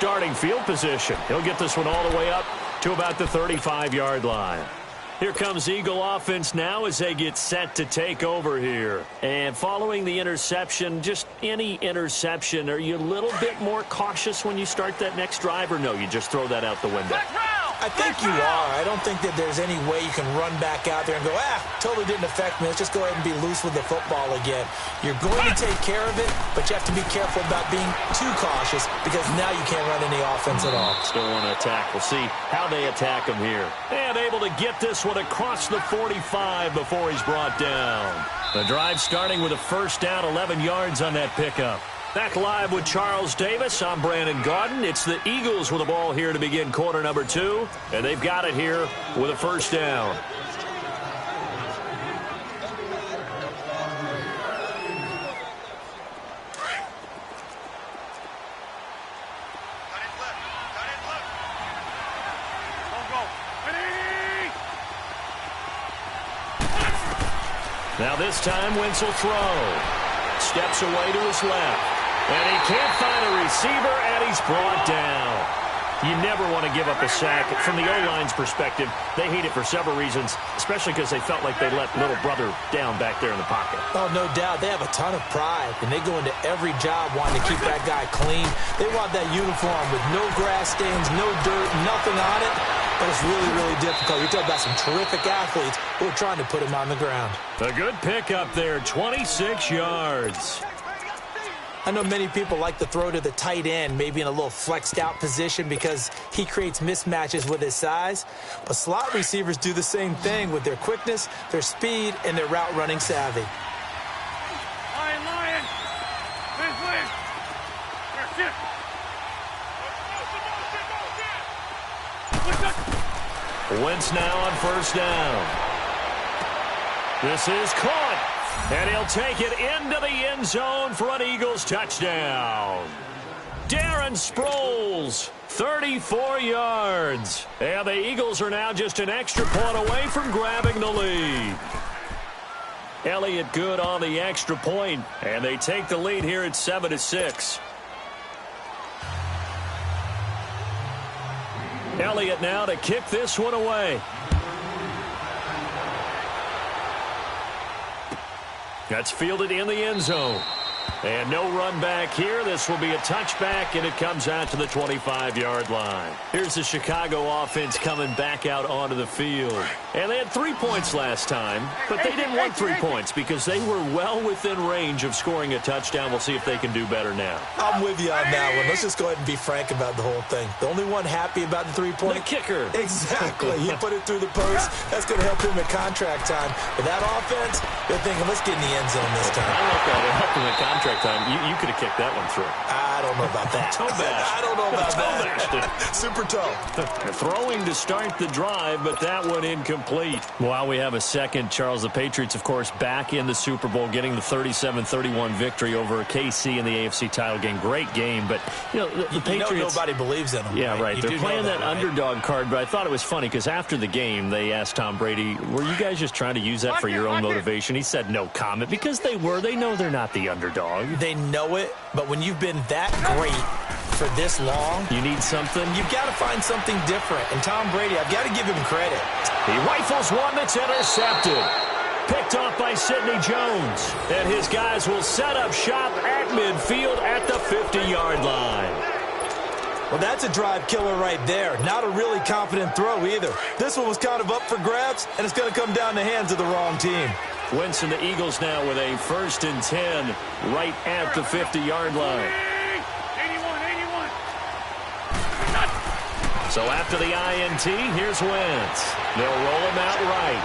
starting field position. He'll get this one all the way up to about the 35-yard line. Here comes Eagle offense now as they get set to take over here. And following the interception, just any interception, are you a little bit more cautious when you start that next drive, or no, you just throw that out the window? I think you are. I don't think that there's any way you can run back out there and go, totally didn't affect me. Let's just go ahead and be loose with the football again. You're going to take care of it, but you have to be careful about being too cautious because now you can't run any offense at all. Still want to attack. We'll see how they attack him here. And able to get this one across the 45 before he's brought down. The drive starting with a first down, 11 yards on that pickup. Back live with Charles Davis. I'm Brandon Gaudin. It's the Eagles with the ball here to begin quarter number 2. And they've got it here with a first down. Now this time, Wentz will throw. Steps away to his left. And he can't find a receiver, and he's brought down. You never want to give up a sack. From the O-line's perspective, they hate it for several reasons, especially because they felt like they let little brother down back there in the pocket. Oh, no doubt. They have a ton of pride, and they go into every job wanting to keep that guy clean. They want that uniform with no grass stains, no dirt, nothing on it. But it's really, really difficult. You're talking about some terrific athletes who are trying to put him on the ground. A good pickup there, 26 yards. I know many people like to throw to the tight end, maybe in a little flexed out position because he creates mismatches with his size. But slot receivers do the same thing with their quickness, their speed, and their route running savvy. Lion. Wentz now on first down. This is caught. And he'll take it into the end zone for an Eagles touchdown. Darren Sproles, 34 yards. And the Eagles are now just an extra point away from grabbing the lead. Elliott good on the extra point, and they take the lead here at 7-6. Elliott now to kick this one away. That's fielded in the end zone. And no run back here. This will be a touchback, and it comes out to the 25-yard line. Here's the Chicago offense coming back out onto the field. And they had 3 points last time, but they didn't want 3 points because they were well within range of scoring a touchdown. We'll see if they can do better now. I'm with you on that one. Let's just go ahead and be frank about the whole thing. The only one happy about the 3-point? The kicker. Exactly. He put it through the post. That's going to help him at contract time. But that offense, they're thinking, let's get in the end zone this time. I like that. It helped him at contract time. You could have kicked that one through. I don't know about that. Toe bash. I don't know about that. Super toe. Throwing to start the drive, but that one incomplete. While we have a second, Charles, the Patriots, of course, back in the Super Bowl, getting the 37-31 victory over KC in the AFC title game. Great game, but the Patriots. Nobody believes in them. Yeah, right. They're playing that right? underdog card, but I thought it was funny because after the game, they asked Tom Brady, "Were you guys just trying to use that for your own motivation?" He said, "No comment," because they were. They know they're not the underdog. They know it, but when you've been that great for this long, you need something. You've got to find something different. And Tom Brady, I've got to give him credit. He rifles one that's intercepted. Picked off by Sidney Jones. And his guys will set up shop at midfield at the 50-yard line. Well, that's a drive killer right there. Not a really confident throw either. This one was kind of up for grabs, and it's going to come down the hands of the wrong team. Wentz and the Eagles now with a 1st and 10 right at the 50-yard line. 81. So after the INT, here's Wentz. They'll roll him out right.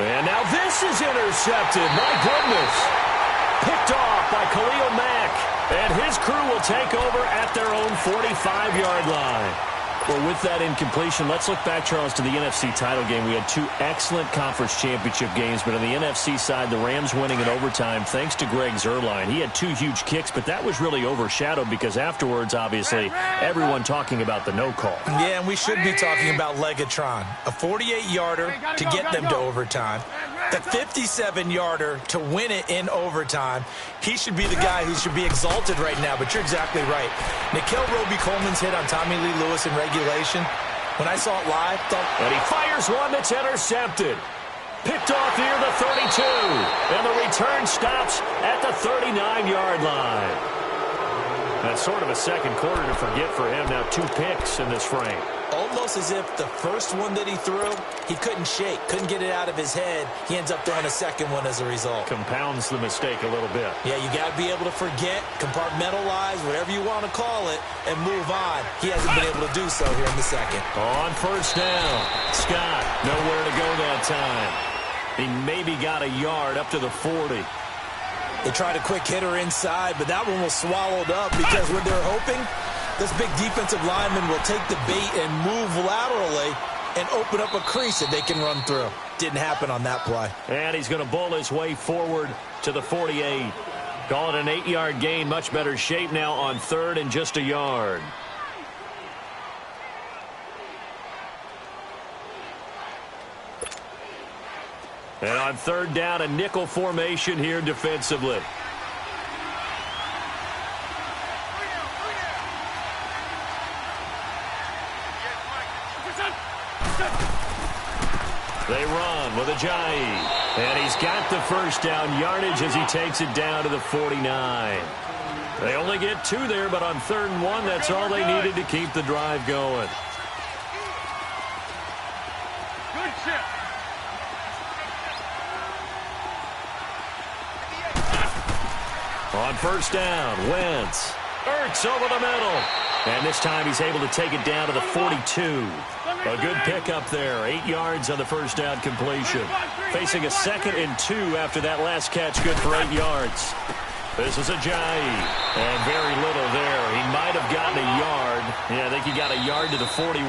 And now this is intercepted. My goodness. Picked off by Khalil Mack. And his crew will take over at their own 45-yard line. Well, with that incompletion, let's look back, Charles, to the NFC title game. We had 2 excellent conference championship games, but on the NFC side, the Rams winning in overtime thanks to Greg Zuerlein. He had 2 huge kicks, but that was really overshadowed because afterwards, obviously, everyone talking about the no call. Yeah, and we should be talking about Legatron, a 48-yarder to get them to overtime. The 57-yarder to win it in overtime. He should be the guy who should be exalted right now, but you're exactly right. Nikhil Roby-Coleman's hit on Tommy Lee Lewis in regulation, when I saw it live, and he fires one that's intercepted. Picked off near the 32, and the return stops at the 39-yard line. That's sort of a second quarter to forget for him. Now 2 picks in this frame. Almost as if the first one that he threw, he couldn't shake, couldn't get it out of his head. He ends up throwing a second one as a result. Compounds the mistake a little bit. Yeah, you got to be able to forget, compartmentalize, whatever you want to call it, and move on. He hasn't been able to do so here in the second. On first down, Scott, nowhere to go that time. He maybe got a yard up to the 40. They tried a quick hitter inside, but that one was swallowed up because when they're hoping, this big defensive lineman will take the bait and move laterally and open up a crease that they can run through. Didn't happen on that play. And he's going to bull his way forward to the 48. Call it an 8-yard gain. Much better shape now on third and just a yard. And on third down, a nickel formation here defensively. They run with Ajayi. And he's got the first down yardage as he takes it down to the 49. They only get 2 there, but on 3rd and 1, that's all they needed to keep the drive going. Good shit. On first down, Wentz. Ertz over the middle. And this time he's able to take it down to the 42. A good pickup there. 8 yards on the first down completion. Facing a 2nd and 2 after that last catch. Good for 8 yards. This is Ajayi. And very little there. He might have gotten a yard. Yeah, I think he got a yard to the 41.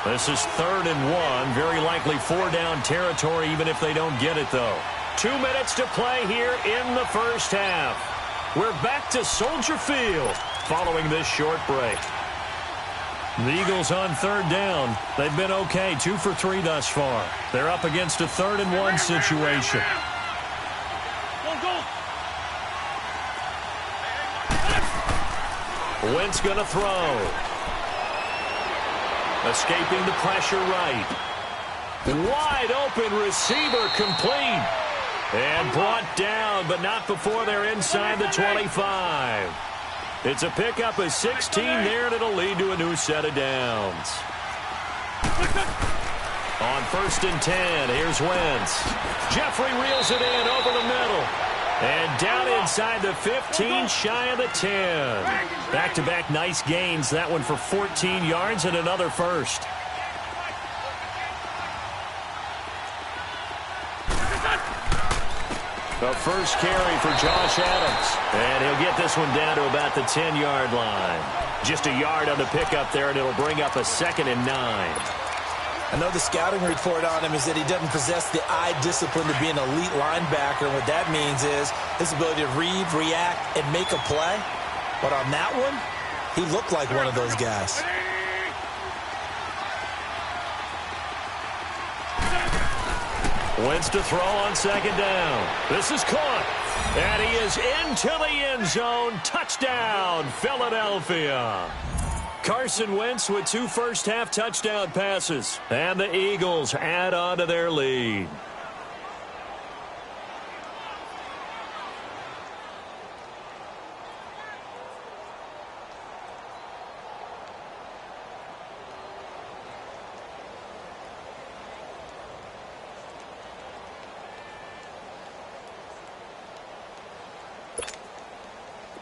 This is 3rd and 1. Very likely 4-down territory even if they don't get it, though. 2 minutes to play here in the first half. We're back to Soldier Field following this short break. The Eagles on 3rd down. They've been okay, 2 for 3 thus far. They're up against a 3rd and 1 situation. Wentz going to throw. Escaping the pressure right. Wide open receiver complete. And brought down, but not before they're inside the 25. It's a pickup of 16 there, and it'll lead to a new set of downs. On 1st and 10, here's Wentz. Jeffrey reels it in over the middle. And down inside the 15, shy of the 10. Back-to-back nice gains. That one for 14 yards and another first. The first carry for Josh Adams. And he'll get this one down to about the 10-yard line. Just a yard on the pickup there, and it'll bring up a 2nd and 9. I know the scouting report on him is that he doesn't possess the eye discipline to be an elite linebacker. And what that means is his ability to read, react, and make a play. But on that one, he looked like one of those guys. Wentz to throw on 2nd down. This is caught. And he is into the end zone. Touchdown, Philadelphia. Carson Wentz with 2 first-half touchdown passes. And the Eagles add on to their lead.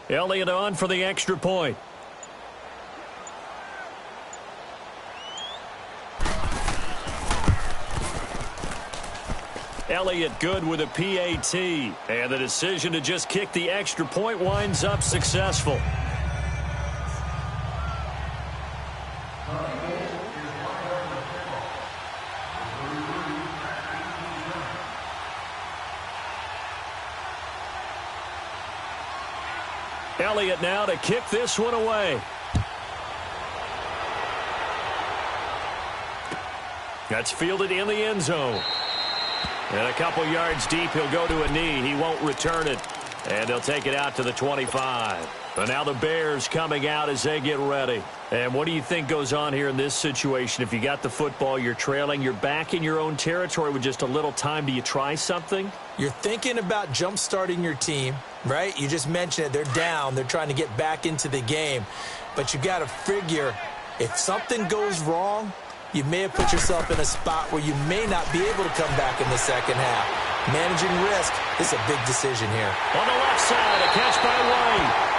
Elliott on for the extra point. Elliott good with a PAT. And the decision to just kick the extra point winds up successful. Elliott now to kick this one away. That's fielded in the end zone. And a couple yards deep, he'll go to a knee. He won't return it. And they'll take it out to the 25. But now the Bears coming out as they get ready. And what do you think goes on here in this situation? If you got the football, you're trailing, you're back in your own territory with just a little time. Do you try something? You're thinking about jump-starting your team, right? You just mentioned it. They're down. They're trying to get back into the game. But you got to figure if something goes wrong, you may have put yourself in a spot where you may not be able to come back in the second half. Managing risk is a big decision here. On the left side, a catch by White.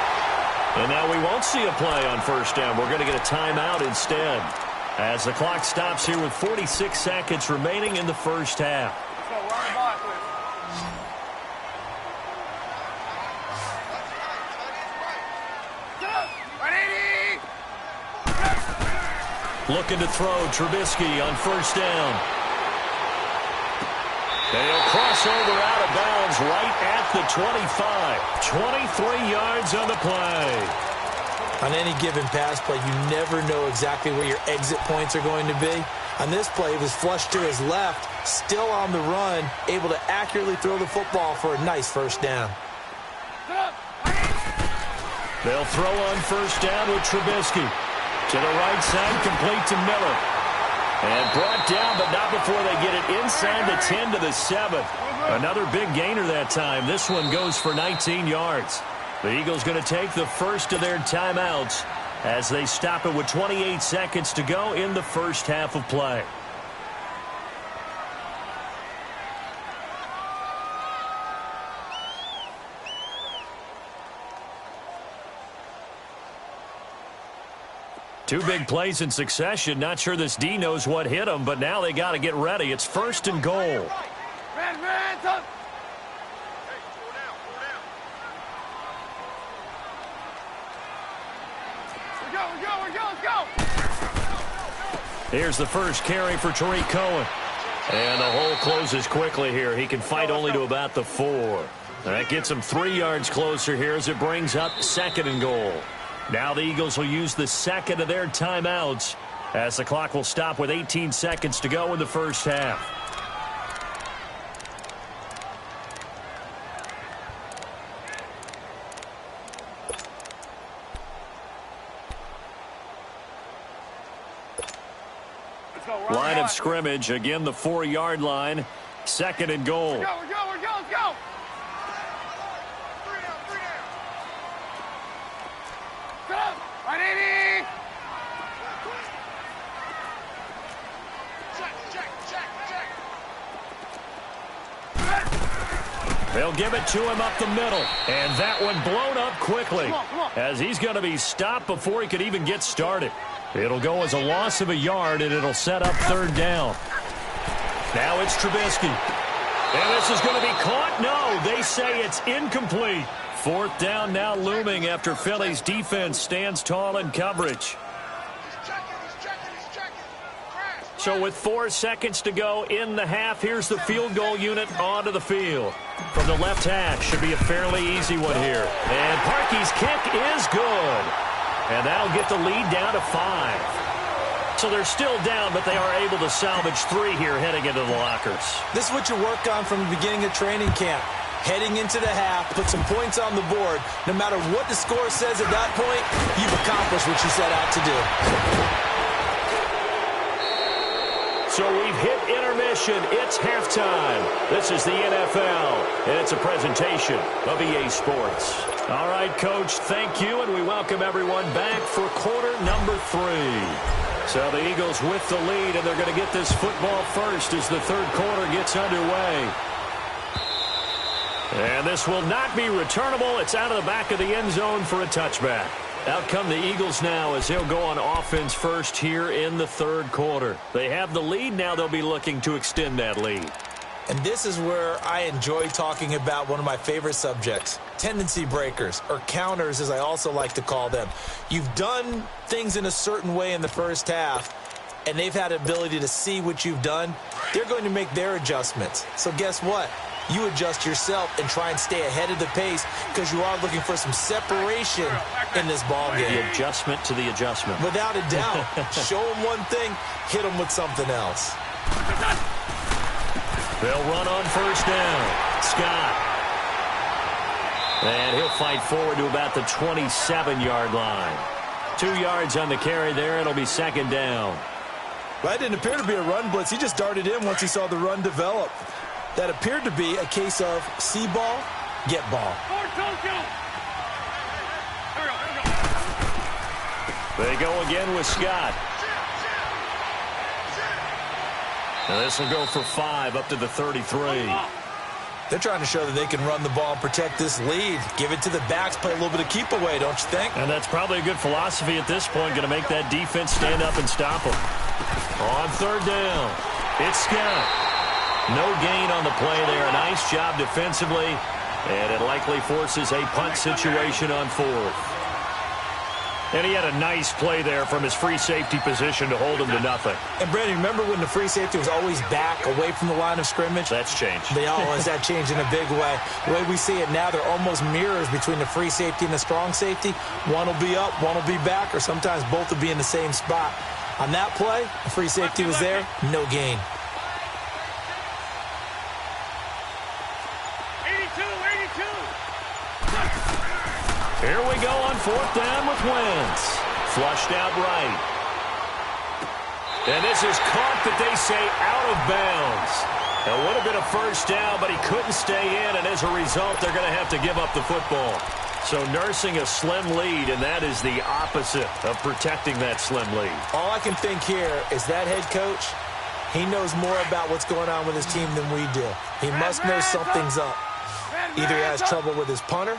And now we won't see a play on first down. We're going to get a timeout instead as the clock stops here with 46 seconds remaining in the first half. Looking to throw, Trubisky on first down. And he'll cross over out of bounds right at the 25. 23 yards on the play. On any given pass play, you never know exactly where your exit points are going to be. On this play, it was flushed to his left, still on the run, able to accurately throw the football for a nice first down. They'll throw on first down with Trubisky. To the right side, complete to Miller. And brought down, but not before they get it inside the 10 to the 7. Another big gainer that time. This one goes for 19 yards. The Eagles going to take the first of their timeouts as they stop it with 28 seconds to go in the first half of play. Two big plays in succession. Not sure this D knows what hit him, but now they got to get ready. It's first and goal. Here's the first carry for Tariq Cohen. And the hole closes quickly here. He can fight only to about the 4. That gets him 3 yards closer here as it brings up second and goal. Now the Eagles will use the second of their timeouts as the clock will stop with 18 seconds to go in the first half. Line of scrimmage, again the 4-yard line, second and goal. Let's go. They'll give it to him up the middle. And that one blown up quickly as he's going to be stopped before he could even get started. It'll go as a loss of a yard, and it'll set up third down. Now it's Trubisky. And this is going to be caught. No, they say it's incomplete. Fourth down now looming after Philly's defense stands tall in coverage. So with 4 seconds to go in the half, here's the field goal unit onto the field. From the left hash, should be a fairly easy one here. And Parkey's kick is good. And that'll get the lead down to 5. So they're still down, but they are able to salvage 3 here heading into the lockers. This is what you work on from the beginning of training camp. Heading into the half, put some points on the board. No matter what the score says at that point, you've accomplished what you set out to do. So we've hit intermission. It's halftime. This is the NFL, and it's a presentation of EA Sports. All right, Coach, thank you, and we welcome everyone back for quarter number 3. So the Eagles with the lead, and they're going to get this football first as the third quarter gets underway. And this will not be returnable. It's out of the back of the end zone for a touchback. Out come the Eagles now as they'll go on offense first here in the third quarter. They have the lead. Now they'll be looking to extend that lead. And this is where I enjoy talking about one of my favorite subjects, tendency breakers, or counters as I also like to call them. You've done things in a certain way in the first half, and they've had the ability to see what you've done. They're going to make their adjustments. So guess what? You adjust yourself and try and stay ahead of the pace because you are looking for some separation in this ball game. The adjustment to the adjustment. Without a doubt. Show them one thing, hit them with something else. They'll run on first down. Scott. And he'll fight forward to about the 27-yard line. 2 yards on the carry there. It'll be second down. Well, that didn't appear to be a run blitz. He just darted in once he saw the run develop. That appeared to be a case of see ball, get ball. They go again with Scott. And this will go for 5 up to the 33. They're trying to show that they can run the ball and protect this lead. Give it to the backs, play a little bit of keep away, don't you think? And that's probably a good philosophy at this point, going to make that defense stand up and stop them. On third down, it's Scott. No gain on the play there. A nice job defensively, and it likely forces a punt situation on fourth. And he had a nice play there from his free safety position to hold him to nothing. And, Brandon, remember when the free safety was always back away from the line of scrimmage? That's changed. They always that changed in a big way. The way we see it now, they're almost mirrors between the free safety and the strong safety. One will be up, one will be back, or sometimes both will be in the same spot. On that play, the free safety was there, no gain. 82. Here we go on fourth down with Wentz. Flushed out right. And this is caught that they say out of bounds. It would have been a first down, but he couldn't stay in, and as a result, they're going to have to give up the football. So nursing a slim lead, and that is the opposite of protecting that slim lead. All I can think here is that head coach, he knows more about what's going on with his team than we do. He must know something's up. Either he has trouble with his punter,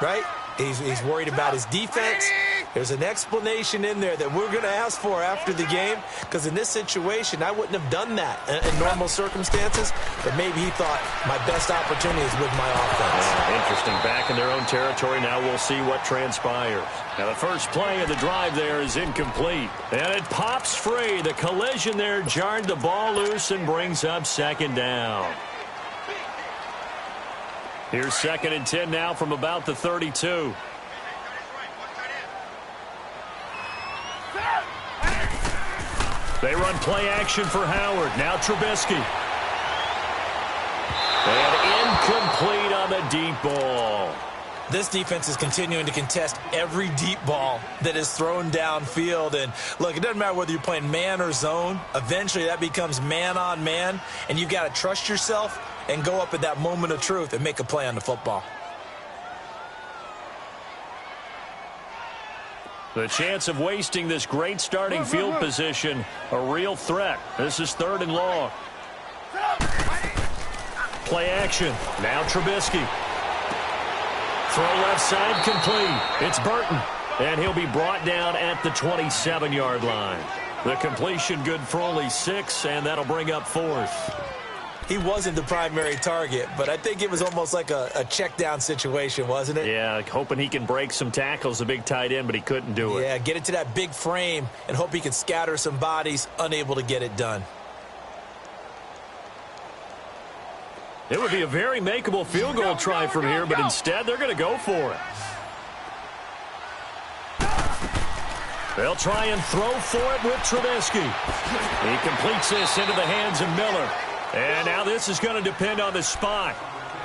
right? He's worried about his defense. There's an explanation in there that we're going to ask for after the game, because in this situation, I wouldn't have done that in normal circumstances, but maybe he thought my best opportunity is with my offense. Interesting. Back in their own territory. Now we'll see what transpires. Now the first play of the drive there is incomplete, and it pops free. The collision there jarred the ball loose and brings up second down. Here's 2nd and 10 now from about the 32. They run play action for Howard. Now Trubisky. And incomplete on the deep ball. This defense is continuing to contest every deep ball that is thrown downfield. And, look, it doesn't matter whether you're playing man or zone. Eventually that becomes man on man, and you've got to trust yourself and go up at that moment of truth and make a play on the football. The chance of wasting this great starting field position, a real threat. This is 3rd and long. Play action. Now Trubisky. Throw left side complete. It's Burton. And he'll be brought down at the 27-yard line. The completion good for only 6, and that'll bring up 4th. He wasn't the primary target, but I think it was almost like a check-down situation, wasn't it? Yeah, hoping he can break some tackles, the big tight end, but he couldn't do it. Yeah, get it to that big frame and hope he can scatter some bodies, unable to get it done. It would be a very makeable field goal try from here, but instead they're going to go for it. They'll try and throw for it with Trubisky. He completes this into the hands of Miller. And now this is going to depend on the spot.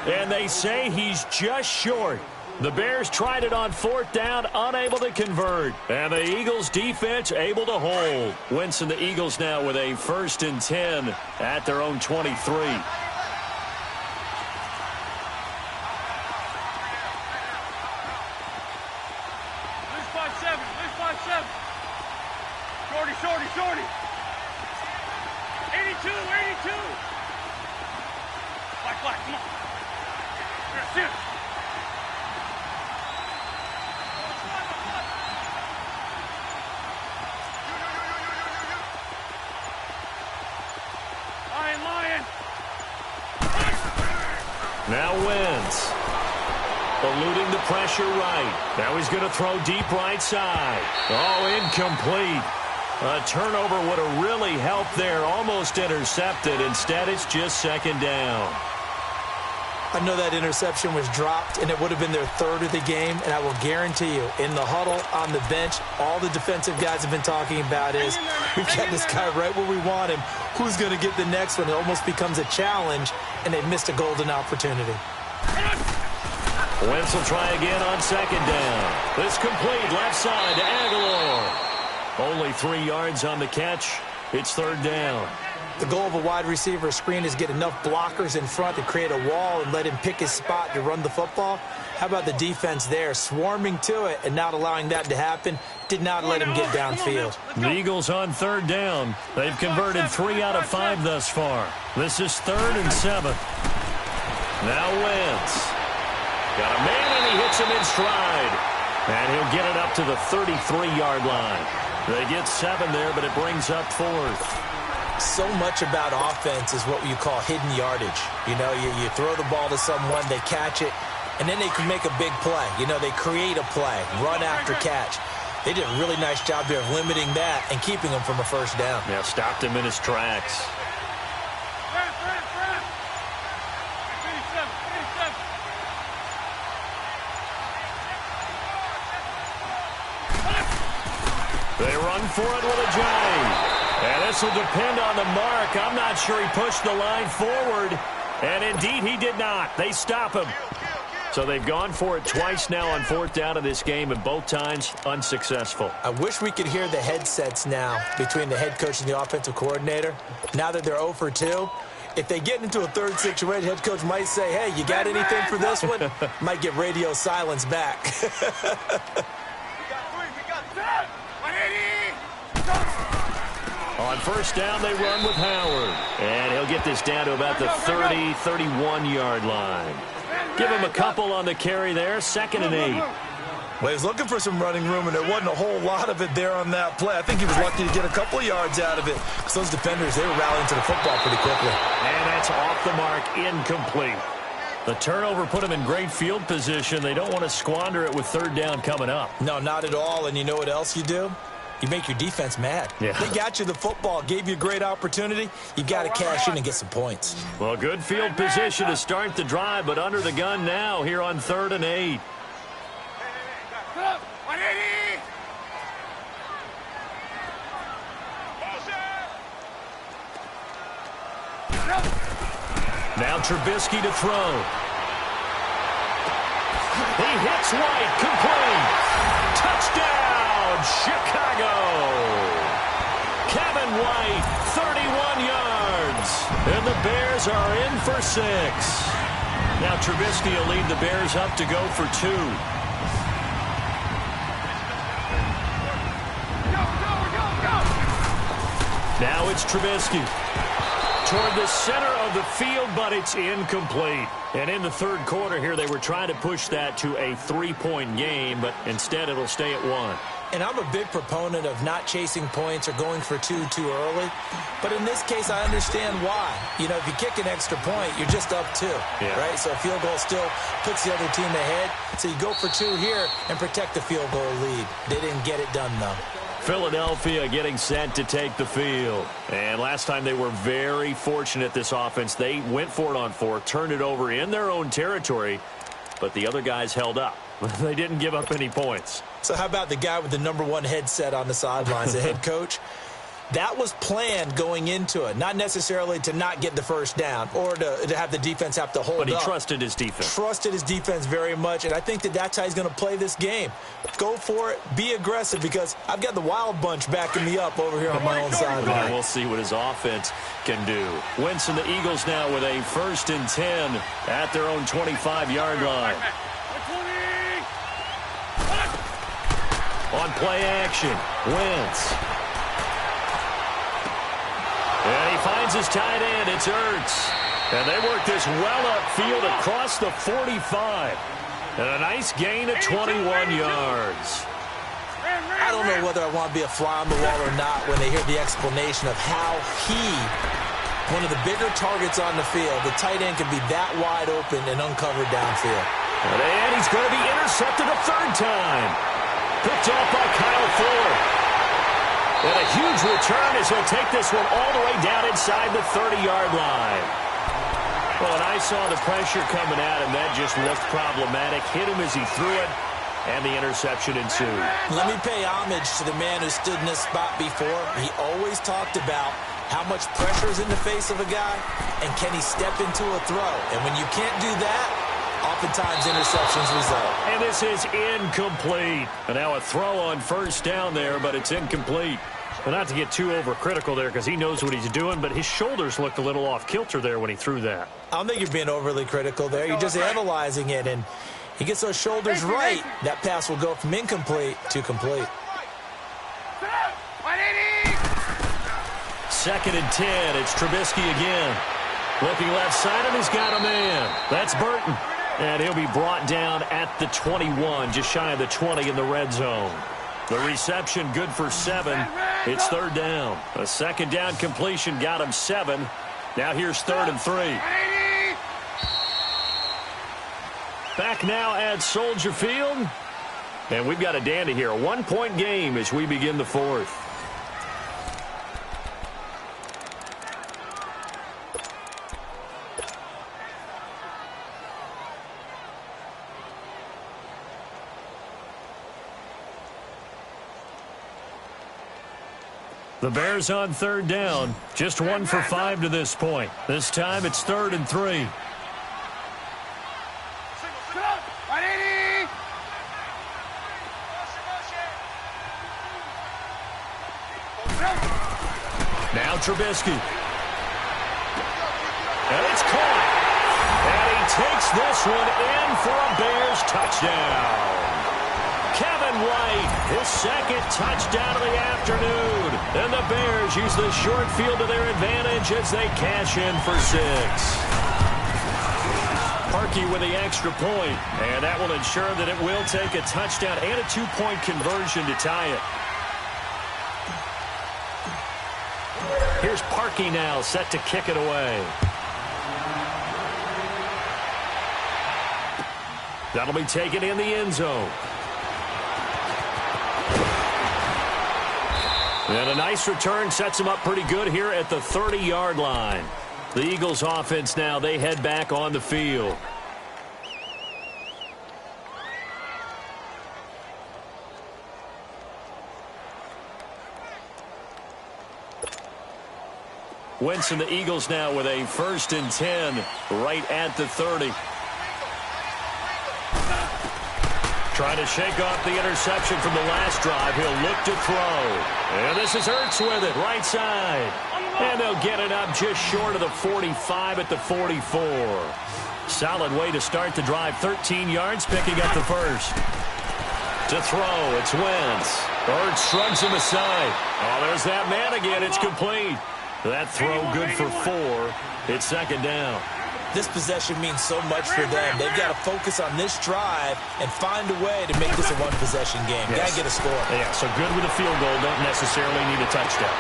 And they say he's just short. The Bears tried it on 4th down, unable to convert. And the Eagles defense able to hold. Wentz and the Eagles now with a 1st and 10 at their own 23. Shorty. 82. Black, come on. Here, sit. Lion. Now Wentz. Eluding the pressure right. Now he's going to throw deep right side. Oh, incomplete. A turnover would have really helped there. Almost intercepted. Instead, it's just 2nd down. I know that interception was dropped, and it would have been their third of the game, and I will guarantee you, in the huddle, on the bench, all the defensive guys have been talking about is, we've got this guy right where we want him. Who's going to get the next one? It almost becomes a challenge, and they've missed a golden opportunity. Wentz will try again on second down. This complete left side to Aguilar. Only 3 yards on the catch. It's third down. The goal of a wide receiver screen is get enough blockers in front to create a wall and let him pick his spot to run the football. How about the defense there, swarming to it and not allowing that to happen? Did not let him get downfield. The Eagles on third down. They've converted 3 out of 5 thus far. This is 3rd and 7. Now Wentz. Got a man, and he hits him in stride. And he'll get it up to the 33-yard line. They get 7 there, but it brings up 4th. So much about offense is what you call hidden yardage. You know, you throw the ball to someone, they catch it, and then they can make a big play. You know, they create a play, run after catch. They did a really nice job there of limiting that and keeping him from a first down. Yeah, stopped him in his tracks. They run for it with a J. And this will depend on the mark. I'm not sure he pushed the line forward. And indeed, he did not. They stop him. So they've gone for it twice now on 4th down of this game, and both times unsuccessful. I wish we could hear the headsets now between the head coach and the offensive coordinator. Now that they're 0 for 2, if they get into a third situation, head coach might say, hey, you got anything for this one? Might get radio silence back. On first down, they run with Howard. And he'll get this down to about the 30, 31-yard line. Give him a couple on the carry there, 2nd and 8. Well, he was looking for some running room, and there wasn't a whole lot of it there on that play. I think he was lucky to get a couple of yards out of it, because those defenders, they were rallying to the football pretty quickly. And that's off the mark, incomplete. The turnover put him in great field position. They don't want to squander it with 3rd down coming up. No, not at all, and you know what else you do? You make your defense mad. Yeah. They got you the football, gave you a great opportunity. You got to cash in and get some points. Well, good field position to start the drive, but under the gun now here on 3rd and 8. Now Trubisky to throw. He hits White, complete. Touchdown, Chicago. Kevin White, 31 yards. And the Bears are in for 6. Now Trubisky will lead the Bears up to go for 2. Now it's Trubisky. Toward the center of the field, but it's incomplete. And in the 3rd quarter here, they were trying to push that to a 3-point game, but instead it'll stay at 1. And I'm a big proponent of not chasing points or going for 2 too early. But in this case, I understand why. You know, if you kick an extra point, you're just up 2, right? So a field goal still puts the other team ahead. So you go for 2 here and protect the field goal lead. They didn't get it done, though. Philadelphia getting set to take the field. And last time they were very fortunate, this offense. They went for it on 4, turned it over in their own territory, but the other guys held up. They didn't give up any points. So how about the guy with the #1 headset on the sidelines, the head coach? That was planned going into it, not necessarily to not get the first down or to have the defense have to hold up. But he trusted his defense. Trusted his defense very much, and I think that's how he's going to play this game. Go for it. Be aggressive, because I've got the wild bunch backing me up over here on my own sideline. We'll see what his offense can do. Wentz and the Eagles now with a 1st and 10 at their own 25-yard line. On play action, Wentz. And he finds his tight end. It's Ertz. And they work this well upfield across the 45. And a nice gain of 21 yards. I don't know whether I want to be a fly on the wall or not when they hear the explanation of how one of the bigger targets on the field, the tight end can be that wide open and uncovered downfield. And he's going to be intercepted a 3rd time. Picked off by Kyle Fuller. And a huge return as he'll take this one all the way down inside the 30-yard line. Well, and I saw the pressure coming at him. That just looked problematic. Hit him as he threw it, and the interception ensued. Let me pay homage to the man who stood in this spot before. He always talked about how much pressure is in the face of a guy, and can he step into a throw. And when you can't do that, oftentimes interceptions result. And this is incomplete. And now a throw on first down there, but it's incomplete. Well, not to get too overcritical there because he knows what he's doing, but his shoulders looked a little off kilter there when he threw that. I don't think you're being overly critical there. You're just analyzing it, and he gets those shoulders right. That pass will go from incomplete to complete. 2nd and 10. It's Trubisky again. Looking left side, and he's got a man. That's Burton. And he'll be brought down at the 21, just shy of the 20 in the red zone. The reception good for 7. It's 3rd down. A 2nd down completion got him 7. Now here's 3rd and 3. Back now at Soldier Field. And we've got a dandy here. A 1-point game as we begin the 4th. The Bears on 3rd down. Just 1 for 5 to this point. This time it's 3rd and 3. Now Trubisky. And it's caught. And he takes this one in for a Bears touchdown. Kevin White, his 2nd touchdown of the afternoon. And the Bears use the short field to their advantage as they cash in for 6. Parkey with the extra point, and that will ensure that it will take a touchdown and a 2-point conversion to tie it. Here's Parkey now, set to kick it away. That'll be taken in the end zone. And a nice return sets him up pretty good here at the 30-yard line. The Eagles offense now, they head back on the field. Wentz and the Eagles now with a 1st and 10 right at the 30. Trying to shake off the interception from the last drive. He'll look to throw. And this is Ertz with it, right side. And they'll get it up just short of the 45 at the 44. Solid way to start the drive. 13 yards, picking up the 1st. To throw, it's Wentz. Ertz shrugs him aside. Oh, there's that man again. It's complete. That throw good for 4. It's 2nd down. This possession means so much for them. They've got to focus on this drive and find a way to make this a one-possession game. Yes. Got to get a score. Yeah, so good with a field goal. Don't necessarily need a touchdown.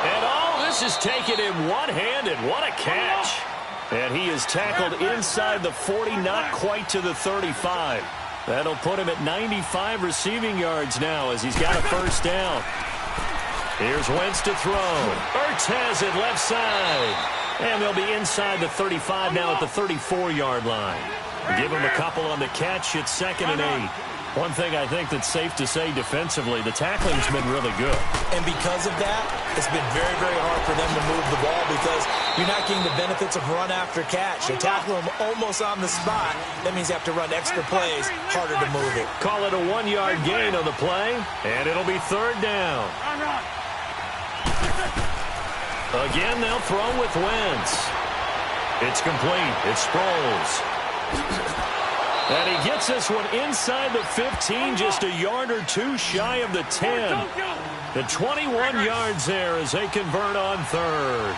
And all this is taken in one-handed. What a catch. And he is tackled inside the 40, not quite to the 35. That'll put him at 95 receiving yards now as he's got a 1st down. Here's Wentz to throw. Ertz has it left side. And they'll be inside the 35 now at the 34-yard line. Give him a couple on the catch. It's 2nd and 8. One thing I think that's safe to say defensively, the tackling's been really good. And because of that, it's been very, very hard for them to move the ball because you're not getting the benefits of run after catch. They tackle them almost on the spot. That means you have to run extra plays, harder to move it. Call it a 1-yard gain on the play, and it'll be 3rd down. Again, they'll throw with Wentz. It's complete. It's Sproles. And he gets this one inside the 15, just a yard or 2 shy of the 10. The 21 yards there as they convert on 3rd.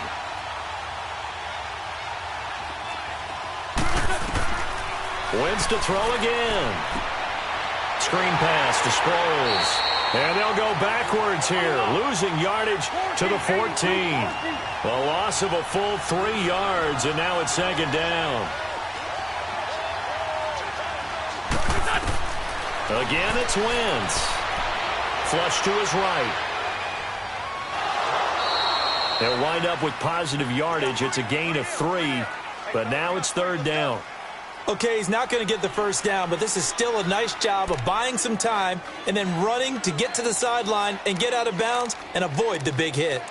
Wentz to throw again. Screen pass to Sproles. And they'll go backwards here, losing yardage to the 14. A loss of a full 3 yards, and now it's 2nd down. Again, it's Wentz. Flush to his right. They'll wind up with positive yardage. It's a gain of 3. But now it's third down. Okay, he's not going to get the first down, but this is still a nice job of buying some time and then running to get to the sideline and get out of bounds and avoid the big hit.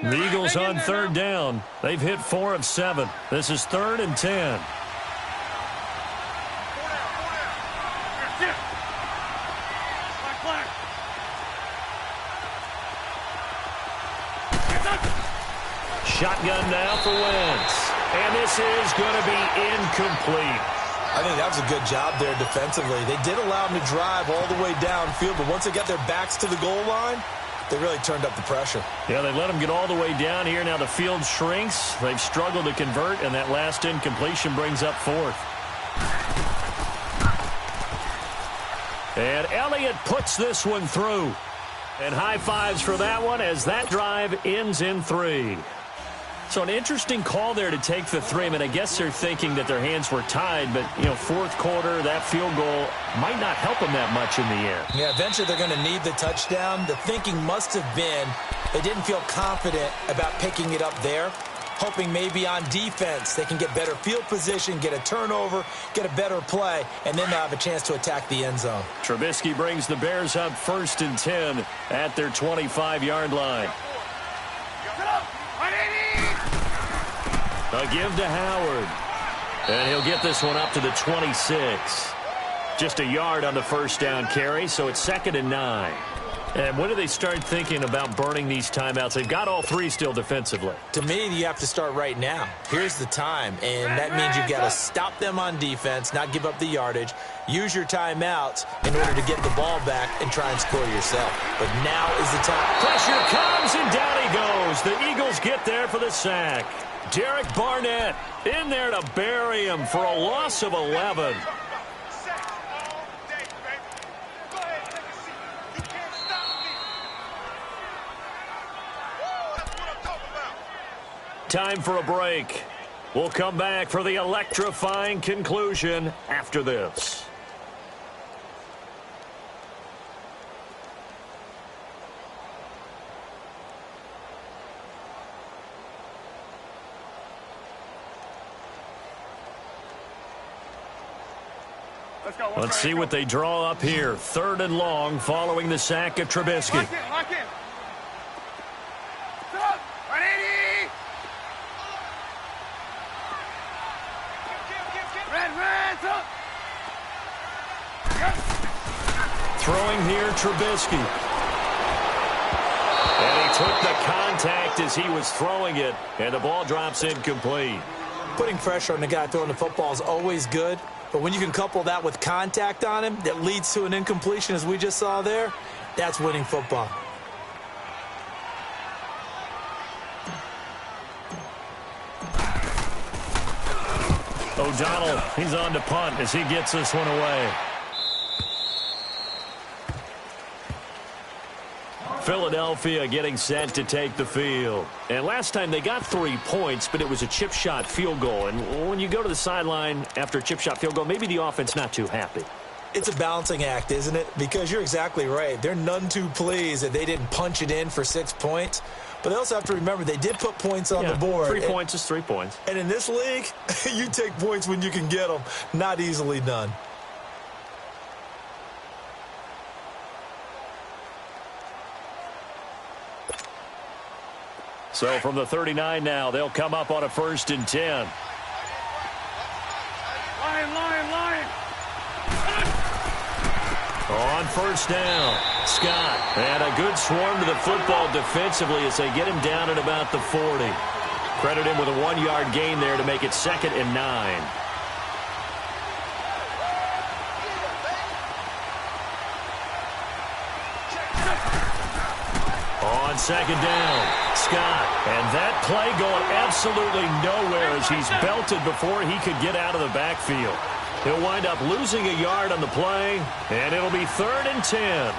The Eagles on third down. They've hit 4 of 7. This is 3rd and 10. Shotgun now for Wentz. And this is going to be incomplete. I think that was a good job there defensively. They did allow him to drive all the way downfield, but once they got their backs to the goal line, they really turned up the pressure. Yeah, they let him get all the way down here. Now the field shrinks. They've struggled to convert, and that last incompletion brings up 4th. And Elliott puts this one through. And high fives for that one as that drive ends in 3. So an interesting call there to take the 3. I mean, I guess they're thinking that their hands were tied, but, you know, 4th quarter, that field goal might not help them that much in the end. Yeah, eventually they're going to need the touchdown. The thinking must have been they didn't feel confident about picking it up there, hoping maybe on defense they can get better field position, get a turnover, get a better play, and then they'll have a chance to attack the end zone. Trubisky brings the Bears up 1st and 10 at their 25-yard line. A give to Howard. And he'll get this one up to the 26. Just a yard on the first down carry, so it's 2nd and 9. And when do they start thinking about burning these timeouts? They've got all 3 still defensively. To me, you have to start right now. Here's the time, and that means you've got to stop them on defense, not give up the yardage, use your timeouts in order to get the ball back and try and score yourself. But now is the time. Pressure comes, and down he goes. The Eagles get there for the sack. Derek Barnett in there to bury him for a loss of 11. Time for a break. We'll come back for the electrifying conclusion after this. Let's see what they draw up here. 3rd and long following the sack of Trubisky. Lock in. Stop. 180. Red, up. Throwing here, Trubisky. And he took the contact as he was throwing it, and the ball drops incomplete. Putting pressure on the guy throwing the football is always good, but when you can couple that with contact on him that leads to an incompletion, as we just saw there, that's winning football. O'Donnell, he's on to punt as he gets this one away. Philadelphia getting set to take the field. And last time they got 3 points, but it was a chip shot field goal. And when you go to the sideline after a chip shot field goal, maybe the offense not too happy. It's a balancing act, isn't it? Because you're exactly right. They're none too pleased that they didn't punch it in for 6 points. But they also have to remember they did put points on the board. 3 points is 3 points. And in this league, you take points when you can get them. Not easily done. So from the 39 now, they'll come up on a 1st and 10. Line. On 1st down, Scott. And a good swarm to the football defensively as they get him down at about the 40. Credit him with a 1-yard gain there to make it 2nd and 9. On 2nd down, Scott. And that play going absolutely nowhere as he's belted before he could get out of the backfield. He'll wind up losing a yard on the play, and it'll be 3rd and 10.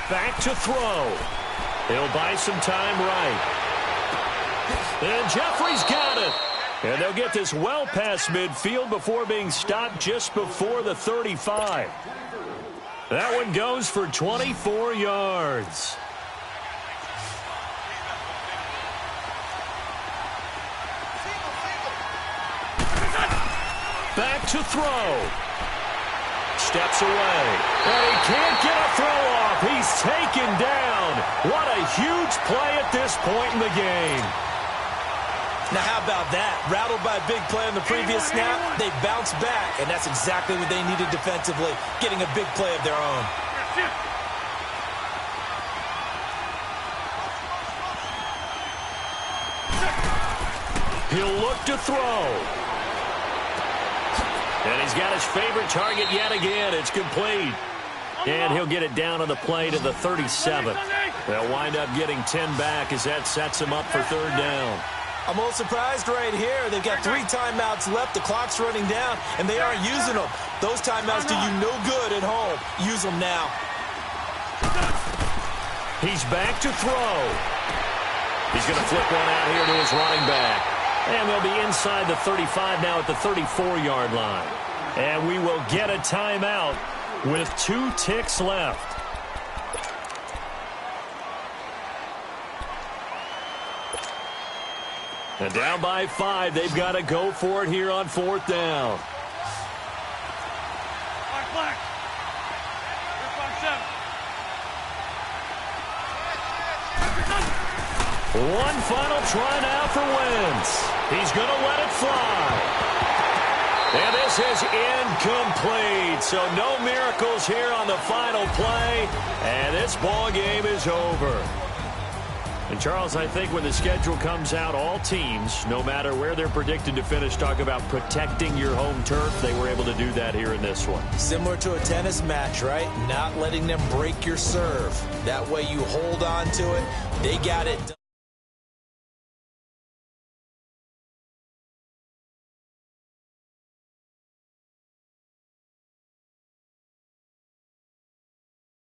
Back to throw. He'll buy some time right. And Jeffrey's got it. And they'll get this well past midfield before being stopped just before the 35. That one goes for 24 yards. Back to throw. Steps away. And he can't get a throw off. He's taken down. What a huge play at this point in the game. Now, how about that? Rattled by a big play on the previous snap, they bounce back, and that's exactly what they needed defensively, getting a big play of their own. He'll look to throw. And he's got his favorite target yet again. It's complete. And he'll get it down on the play to the 37th. They'll wind up getting 10 back as that sets him up for third down. I'm a little surprised right here. They've got 3 timeouts left. The clock's running down, and they aren't using them. Those timeouts do you no good at home. Use them now. He's back to throw. He's going to flip one out here to his running back. And they'll be inside the 35 now at the 34-yard line. And we will get a timeout with 2 ticks left. And down by 5, they've got to go for it here on 4th down. Black. One final try now for Wentz. He's going to let it fly. And this is incomplete. So no miracles here on the final play. And this ball game is over. And, Charles, I think when the schedule comes out, all teams, no matter where they're predicted to finish, talk about protecting your home turf. They were able to do that here in this one. Similar to a tennis match, right? Not letting them break your serve. That way you hold on to it. They got it done.